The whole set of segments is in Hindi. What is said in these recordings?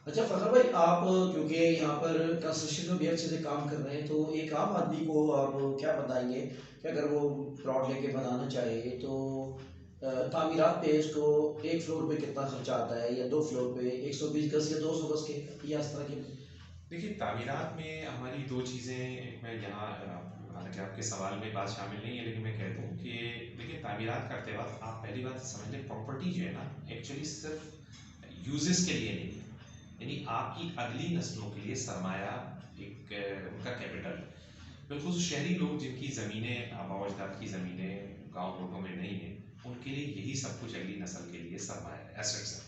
अच्छा फखर भाई, आप क्योंकि यहाँ पर कंस्ट्रक्शन में भी अच्छे से काम कर रहे हैं, तो एक आम आदमी को आप क्या बताएंगे कि अगर वो प्लॉट लेके बनाना चाहे तो तामीरात पे उसको एक फ्लोर पे कितना खर्चा आता है, या दो फ्लोर पे 120 गज या 200 गज के, या इस तरह के। देखिए, तामीरात में हमारी दो चीज़ें, एक मैं यहाँ हालांकि आपके सवाल में बात शामिल नहीं है, लेकिन मैं कह दूँ कि देखिए, तामीरात करते वक्त आप पहली बात समझ लें, प्रॉपर्टी जो है ना, एक्चुअली सिर्फ यूजेस के लिए नहीं है। यानी आपकी अगली नस्लों के लिए सरमाया, एक उनका कैपिटल। बिल्कुल शहरी लोग जिनकी ज़मीनें आबा अजदाद की ज़मीनें गाँव गोटों में नहीं है, उनके लिए यही सब कुछ अगली नस्ल के लिए सरमाया एसेट्स है।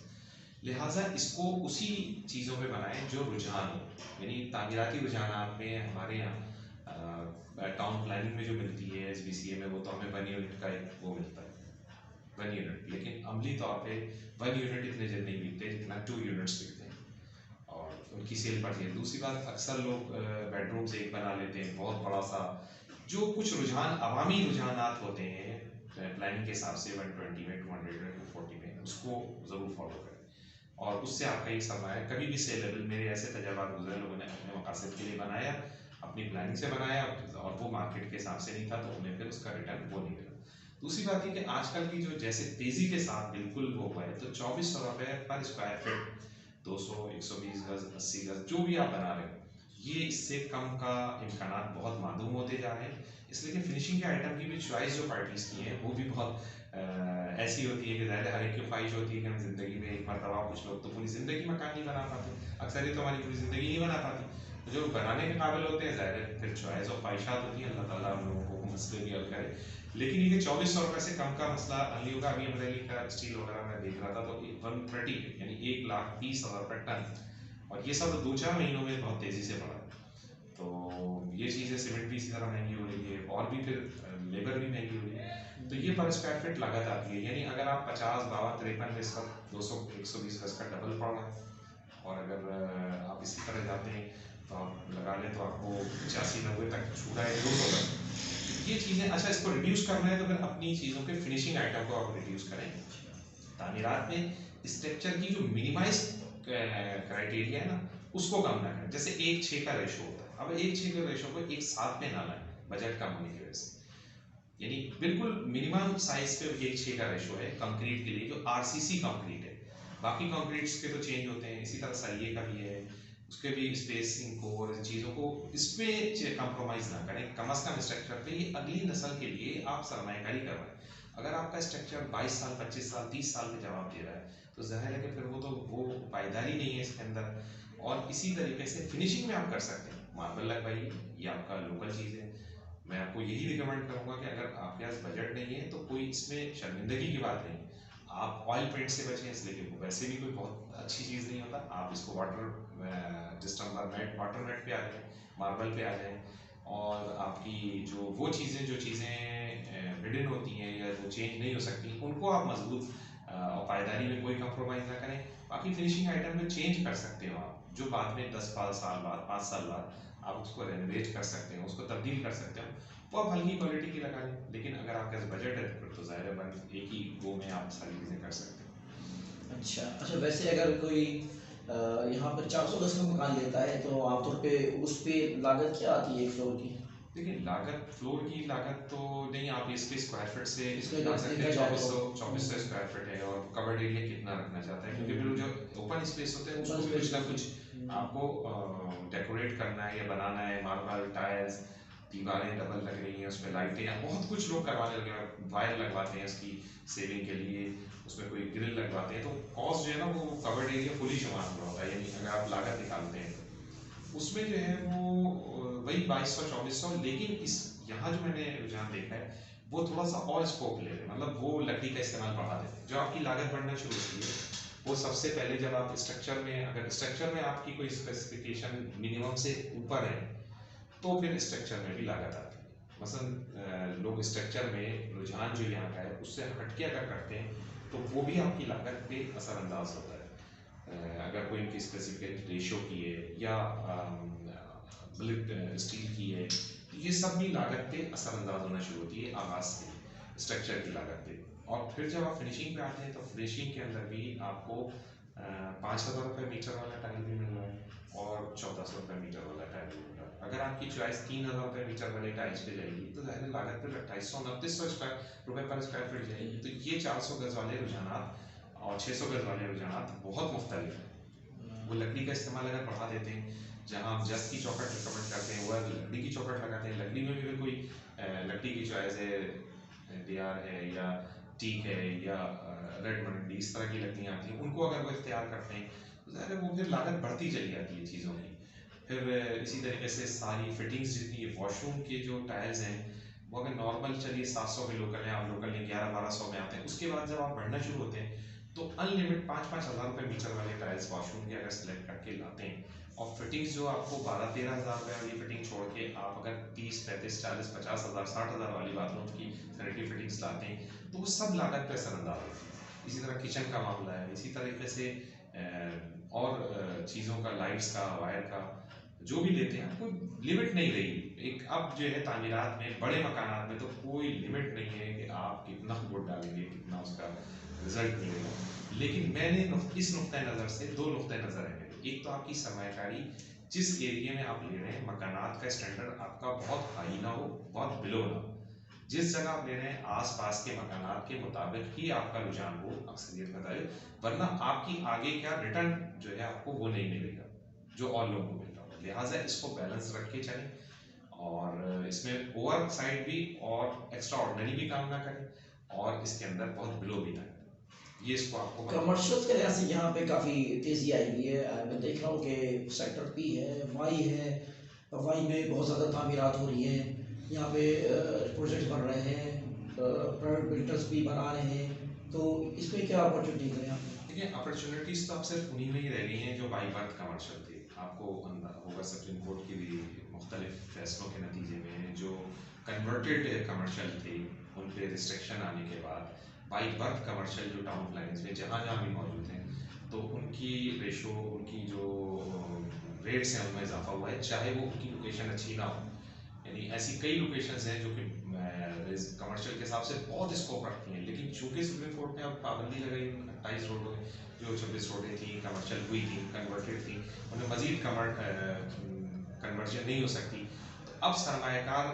लिहाजा इसको उसी चीज़ों पे बनाएं जो रुझान हो। यानी तामीराती रुझानात में हमारे यहाँ टाउन प्लानिंग में जो मिलती है SBCA में, वो तो हमें 1 यूनिट का एक वो मिलता है, 1 यूनिट। लेकिन अमली तौर पे 1 यूनिट इतने जल्द नहीं बिकते जितना 2 यूनिट्स बिकते हैं, और उनकी सेल बढ़ती है। दूसरी बात, अक्सर लोग बेडरूम से एक बना लेते हैं बहुत बड़ा सा। जो कुछ रुझान अवामी रुझानात होते हैं प्लानिंग के हिसाब से 120 में, 200 में, 240 में, उसको ज़रूर फॉलो करें, और उससे आपका एक सरमाया कभी भी सेलेबल। मेरे ऐसे तजर्बा गुजरे, लोगों ने अपने मकासद के लिए बनाया, अपनी प्लानिंग से बनाया, और वो मार्केट के हिसाब से नहीं था, तो उन्हें फिर उसका रिटर्न वो नहीं मिला। दूसरी बात ये कि आजकल की जो जैसे तेजी के साथ बिल्कुल वो हुआ है, तो 2400 रुपये पर स्क्वायर फीट, 200, 120 गज, 80 गज, जो भी आप बना रहे हो, ये इससे कम का इम्कान बहुत मालूम होते जा रहे हैं। इसलिए कि फिनिशिंग के आइटम की भी चॉइस जो पार्टीज की है वो भी बहुत ऐसी होती है कि ज़ाहिर हर एक की ख्वाहिश होती है कि हम ज़िंदगी में एक मरतबा, कुछ लोग तो पूरी ज़िंदगी मकान नहीं बना पाते, अक्सर ये तो हमारी पूरी ज़िंदगी नहीं बना पाती। तो जो बनाने के काबिल होते हैं, ज़ाहिर है फिर चॉइस और ख्वाहिशात होती है, अल्लाह ताला हम लोगों को मसले भी हल करे। लेकिन ये 2400 रुपये से कम का मसला नहीं होगा। अभी अमरेली का स्टील वगैरह मैं देख रहा था, तो 130 यानी 1,20,000 रुपये टन, और ये सब 2-4 महीनों में बहुत तेज़ी से बढ़ा है। तो ये चीज़ें, सीमेंट भी इसी तरह महंगी हो रही है, और भी फिर लेबर भी महंगी हो रही है। तो ये पर स्क्वायर फीट लागत आती है। यानी अगर आप 50, 52, 53 में इस वक्त 200, 120 गज का डबल पड़ रहा है, और अगर आप इसी तरह जाते हैं तो आप लगा लें तो आपको 85-90 तक छूटा है, 200 तक। ये चीज़ें, अच्छा इसको रिड्यूस करना है तो फिर अपनी चीज़ों के फिनिशिंग आइटम को आप रिड्यूस करें। तामीरात में स्ट्रक्चर की जो मिनिमाइज क्राइटेरिया है ना, उसको कम ना करें। जैसे 1:6 का रेशो होता है, अब 1:6 के रेशो को 1:7 पे ना लाएं, बजट कम होने की वजह से। यानी बिल्कुल मिनिमम साइज पे 1:6 का रेशो है कंक्रीट के लिए, जो RCC कंक्रीट है। बाकी कंक्रीट्स के तो चेंज होते हैं, इसी तरह सरिये का भी है, उसके भी स्पेसिंग को और इन चीज़ों को, इसमें कंप्रोमाइज़ ना करें। कम अज़ कम स्ट्रक्चर पे ये अगली नस्ल के लिए आप सरमायाकारी कर रहे हैं। अगर आपका स्ट्रक्चर 22 साल, 25 साल, 30 साल में जवाब दे रहा है, तो जाहिर है कि फिर वो पायदारी नहीं है इसके अंदर। और इसी तरीके से फिनिशिंग में आप कर सकते हैं, मार्बल लगवाइए, ये आपका लोकल चीज़ है। मैं आपको यही रिकमेंड करूंगा कि अगर आपके पास बजट नहीं है, तो कोई इसमें शर्मिंदगी की बात नहीं। आप ऑयल पेंट से बचें, इसलिए कि वो वैसे भी कोई बहुत अच्छी चीज़ नहीं होता। आप इसको वाटर डिस्टम्बर मैट, वाटर मैट पे आ जाएं, मार्बल पे आ जाएं, और आपकी जो वो चीज़ें, जो चीज़ें हिडन होती हैं या वो चेंज नहीं हो सकती, उनको आप मजबूत और पायदारी में कोई कंप्रोमाइज़ ना करें। बाकी फिनिशिंग आइटम में चेंज कर सकते हो आप, जो बाद में 10 साल बाद, 5 साल बाद आप उसको रेनोवेट कर सकते हो, उसको तब्दील कर सकते हो, वो आप हल्की क्वालिटी की लगा लें। लेकिन अगर आपके पास बजट है तो फिर तो ज़ाहिर है बस एक ही गो में आप सारी चीज़ें कर सकते हो। अच्छा अच्छा, वैसे अगर कोई यहाँ पर 400 गज का मकान लेता है तो आमतौर पे उस पे लागत क्या आती है एक फ्लोर की? देखिए, लागत, फ्लोर की लागत तो नहीं, आप इसके स्क्वायर फीट से इसमें ला अगर सकते देखा हैं। जाए तो 2400 स्क्वायर फीट है, और कवर्ड एरिया कितना रखना चाहता है, क्योंकि फिर जो ओपन स्पेस होते हैं ओपन उसको भी स्पेस कुछ ना में कुछ आपको डेकोरेट करना है या बनाना है। मार्बल टाइल्स, दीवारें डबल लग रही हैं, उसमें लाइटें, या बहुत कुछ लोग करवाने लगे हैं, वायर लगवाते हैं उसकी सेविंग के लिए, उसमें कोई ग्रिल लगवाते हैं, तो कॉस्ट जो है ना, वो कवर्ड एरिया फुली शुमार हुआ होता है। यानी अगर आप लागत निकालते हैं तो उसमें जो है वो वही 2200-2400। लेकिन इस यहाँ जो मैंने रुझान देखा है, वो थोड़ा सा और स्कोप ले रहे हैं, मतलब वो लकड़ी का इस्तेमाल बढ़ा देते हैं। जो आपकी लागत बढ़ना शुरू होती है, वो सबसे पहले जब आप स्ट्रक्चर में, अगर स्ट्रक्चर में आपकी कोई स्पेसिफिकेशन मिनिमम से ऊपर है, तो फिर स्ट्रक्चर में भी लागत आती है। मसलन लोग स्ट्रक्चर में रुझान जो यहाँ का है उससे हटके अगर करते हैं, तो वो भी आपकी लागत पे असरअंदाज होता है। अगर कोई इनकी स्पेसिफिक रेशो की है, या ब्लिट स्टील की है, तो ये सब भी लागत पे असरअंदाज होना शुरू होती है आगाज से, स्ट्रक्चर की लागत पे। और फिर जब आप फिनिशिंग पे आते हैं, तो फिनिशिंग के अंदर भी आपको ₹5,000 मीटर वाला टाइल भी मिल रहा है और ₹1,400 मीटर वाला टाइल भी मिल रहा है। अगर आपकी चॉइस ₹3,000 मीटर वाले टाइल्स पे जाएगी तो ज़ाहिर है लागत फिर 2800-2900 रुपये पर स्क्वायर फीट जाएगी। तो ये 400 गज वाले रुझानात और 600 गज वाले रुझानात बहुत मुख्तलिफ है। वो लकड़ी का इस्तेमाल अगर बढ़ा देते हैं, जहाँ हम जस्ट की चौखट रिकमेंड करते हैं वह लकड़ी की चौखट लगाते हैं। लकड़ी में भी फिर कोई लकड़ी की चॉइस है, देआर है या टीक है या रेड मंडी, इस तरह की लकड़ियाँ आती हैं, उनको अगर वो इख्तियार करते हैं तो ज़ाहिर है वो फिर लागत बढ़ती चली जाती है चीज़ों की। फिर इसी तरीके से सारी फिटिंग्स जितनी वॉशरूम के जो टाइल्स हैं वो अगर नॉर्मल चलिए 700 के लोकल हैं, आप लोकल में 1100-1200 में आते हैं, उसके बाद जब आप बढ़ना शुरू होते हैं तो अनलिमिट 5-5 हज़ार रुपये मीटर वाले टाइल्स वॉशरूम के अगर सेलेक्ट करके लाते हैं और फिटिंग्स जो आपको 12-13 हज़ार रुपये वाली फिटिंग छोड़ के आप अगर 30-35-40-50 हज़ार वाली बाथरूम की सैनिटरी फिटिंग्स लाते हैं तो वो सब लागत पे असरअंदाज होती है। इसी तरह किचन का मामला है, इसी तरीके से और चीज़ों का, लाइट्स का, वायर का, जो भी लेते हैं कोई लिमिट नहीं रही। एक अब जो है तामीरात में, बड़े मकानात में तो कोई लिमिट नहीं है कि आप कितना वोट डालेंगे, कितना उसका रिजल्ट मिलेगा। लेकिन मैंने इस नुक्ता नज़र से 2 नुक्ता नज़र है मेरे। एक तो आपकी सरमायाकारी, जिस एरिया में आप ले रहे हैं मकानात का स्टैंडर्ड आपका बहुत हाई ना हो, बहुत बिलो ना हो। जिस जगह आप ले रहे हैं आस पास के मकानात के मुताबिक ही आपका रुझान हो अक्सरियत में, वरना आपकी आगे क्या रिटर्न जो है आपको वो नहीं मिलेगा जो और लोगों को मिल रहा है। लिहाजा इसको बैलेंस रख के चलें और इसमें ओवर साइड भी और एक्स्ट्रा ऑर्डिनरी भी काम ना करें और इसके अंदर बहुत बिलो भी ना करें। ये इसको आपको कमर्शियल्स के लिहाज से यहाँ पे काफ़ी तेज़ी आई हुई है। मैं देख रहा हूँ कि सेक्टर पी है, वाई है, वाई में बहुत ज़्यादा तामीरात हो रही हैं। यहाँ पे प्रोजेक्ट बन रहे हैं, प्राइवेट बिल्डर्स भी बना रहे हैं, तो इसमें क्या अपॉर्चुनिटीज़ हैं यहाँ पे? देखिए, अपॉर्चुनिटीज़ तो अब सिर्फ उन्हीं में ही रह गई हैं जो बाई बर्थ कमर्शियल थे। आपको होगा सुप्रीम कोर्ट की भी मुख्तलिफ फैसलों के नतीजे में जो कन्वर्टेड कमर्शियल थे उन पर रिस्ट्रिक्शन आने के बाद बाई बर्थ कमर्शियल जो टाउन प्लानिंग में जहाँ जहाँ भी मौजूद हैं तो उनकी रेशो, उनकी जो रेट्स हैं उनमें इजाफा हुआ है, चाहे वो उनकी लोकेशन अच्छी ना हो। यानी ऐसी कई लोकेशंस हैं जो कि कमर्शियल के हिसाब से बहुत स्कोप रखती हैं, लेकिन चूंकि सुप्रीम कोर्ट ने अब पाबंदी लगाई 28 रोडों में, जो 26 रोडें थी कमर्शियल हुई थी, कन्वर्टेड थी, उन्हें मजीद कन्वर्जन नहीं हो सकती। तो अब सरमायाकार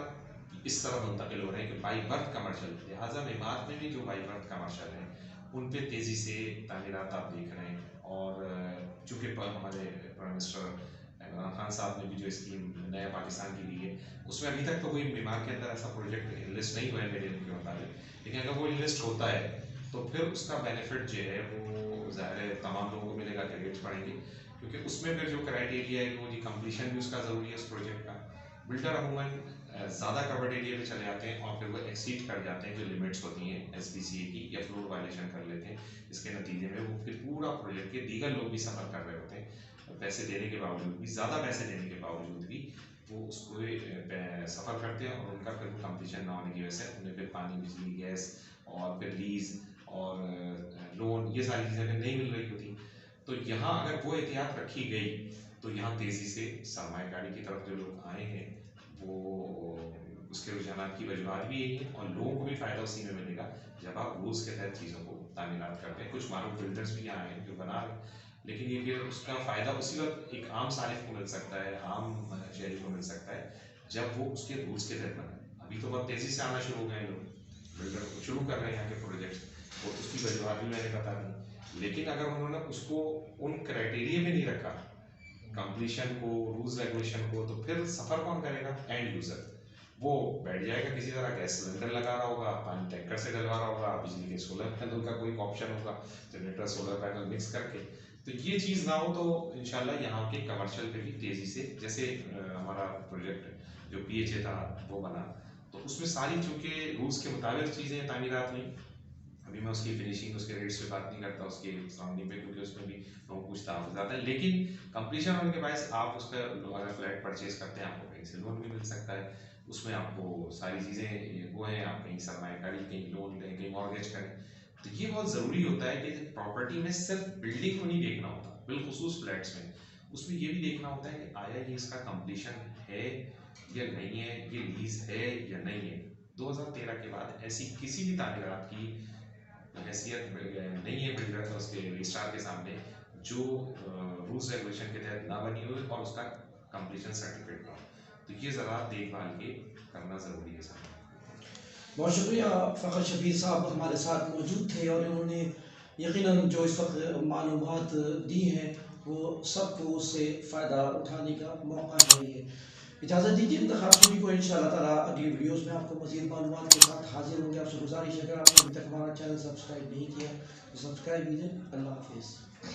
इस तरह मुंतकिल हो रहे हैं कि बाई बर्थ कमर्शियल, लिहाजा इमारत में भी जो बाई बर्थ कमर्शियल हैं उन पर तेज़ी से तामीरात आप देख रहे हैं। और चूँकि हमारे प्राइम मिनिस्टर इमरान खान साहब ने भी जो स्कीम नया पाकिस्तान की दी है उसमें अभी तक तो कोई बीमार के अंदर ऐसा प्रोजेक्ट लिस्ट नहीं हुआ है मेरे के मुताबिक, लेकिन अगर वो लिस्ट होता है तो फिर उसका बेनिफिट जो है वो ज़ाहिर है तमाम लोगों को मिलेगा कि रेट्स बढ़ेंगे, क्योंकि उसमें फिर जो क्राइटेरिया है वो जी कंप्लीशन भी उसका ज़रूरी है उस प्रोजेक्ट का। बिल्डर अमूमन ज़्यादा कवर्ड एरिया पे चले जाते हैं और फिर वो एक्सीड कर जाते हैं जो लिमिट्स होती हैं SPCA की, या फ्लोर वायलेशन कर लेते हैं। इसके नतीजे में वो फिर पूरा प्रोजेक्ट के दीगर लोग भी सफ़र कर रहे होते हैं, पैसे देने के बावजूद भी, ज़्यादा पैसे देने के बावजूद भी वो उसको सफ़र करते हैं और उनका फिर कंप्लीशन ना होने की वजह से उन्हें फिर पानी, बिजली, गैस और फिर लीज़ और लोन, ये सारी चीज़ें नहीं मिल रही होती। तो यहाँ अगर वो एहतियात रखी गई तो यहाँ तेज़ी से सरमायाकारी की तरफ जो लोग आए हैं वो उसके रुझानात की वजूहत भी यही है और लोगों को भी फ़ायदा उसी में मिलेगा जब आप रूल्स के तहत चीज़ों को तामीरात करते हैं। कुछ मारूफ बिल्डर्स भी यहाँ आए हैं जो बना रहे हैं, लेकिन ये फिर उसका फ़ायदा उसी वक्त एक आम सालिक को मिल सकता है, आम शहरी को मिल सकता है जब वो उसके रूल्स के तहत बनाए। अभी तो बहुत तेज़ी से आना शुरू हो गए लोग, बिल्डर शुरू कर रहे हैं यहाँ के प्रोजेक्ट्स, वो उसकी वजूहत भी मैंने बता दी। लेकिन अगर उन्होंने उसको उन क्राइटेरिया में नहीं रखा, कंप्लीशन को, रूल्स रेगुलेशन को, तो फिर सफ़र कौन करेगा? End user. वो बैठ जाएगा किसी तरह, गैस सिलेंडर लगा रहा होगा, पानी टैंकर से डलवा रहा होगा, बिजली के सोलर पैनल का कोई ऑप्शन होगा, जनरेटर सोलर पैनल मिक्स करके। तो ये चीज़ ना हो तो इंशाल्लाह यहाँ के कमर्शियल पे भी तेज़ी से, जैसे हमारा प्रोजेक्ट जो PHA था वो बना, तो उसमें सारी चूँकि रूल्स के मुताबिक चीज़ें तामीरात हुई। अभी मैं उसकी फिनिशिंग, उसके रेट्स पे बात नहीं करता, उसके सराउंडिंग पे, क्योंकि उसमें भी लोगों को कुछ ताफ़ ज़्यादा है, लेकिन कंप्लीशन होने के बाद आप उसका अगर फ्लैट परचेज करते हैं आपको कहीं से लोन भी मिल सकता है। उसमें आपको सारी चीज़ें वो हैं, आप कहीं सरमायाकारी, कहीं लोन लें, कहीं मॉर्गेज करें। तो ये बहुत ज़रूरी होता है कि प्रॉपर्टी में सिर्फ बिल्डिंग को नहीं देखना होता, बिलखुसूस फ्लैट्स में उसमें ये भी देखना होता है कि आया ये इसका कंप्लीशन है या नहीं है, ये लीज है या नहीं है। 2013 के बाद ऐसी किसी भी तामीरात की हैसियत नहीं है बिल्डर उसके रजिस्ट्रार के सामने जो रूल्स रेगुलेशन के तहत ना बनी हुई और उसका कंप्लीशन सर्टिफिकेट ना हो। तो ये ज़रा देखभाल के करना ज़रूरी है सर। बहुत शुक्रिया फ़खर शफीर साहब हमारे साथ मौजूद थे और इन्होंने यकीनन जो इस वक्त मालूमात दी हैं वो सबको उससे फ़ायदा उठाने का मौका है। ये इजाज़त दीजिए, इंतखाब स्टूडियो को इंशाअल्लाह ताला अगली वीडियोज़ में आपको मज़ीद मालूमात के साथ हाजिर होंगे। आपसे गुजारिश है अगर आपने अभी तक हमारा चैनल सब्सक्राइब नहीं किया तो सब्सक्राइब कीजिए। अल्लाह हाफिज़।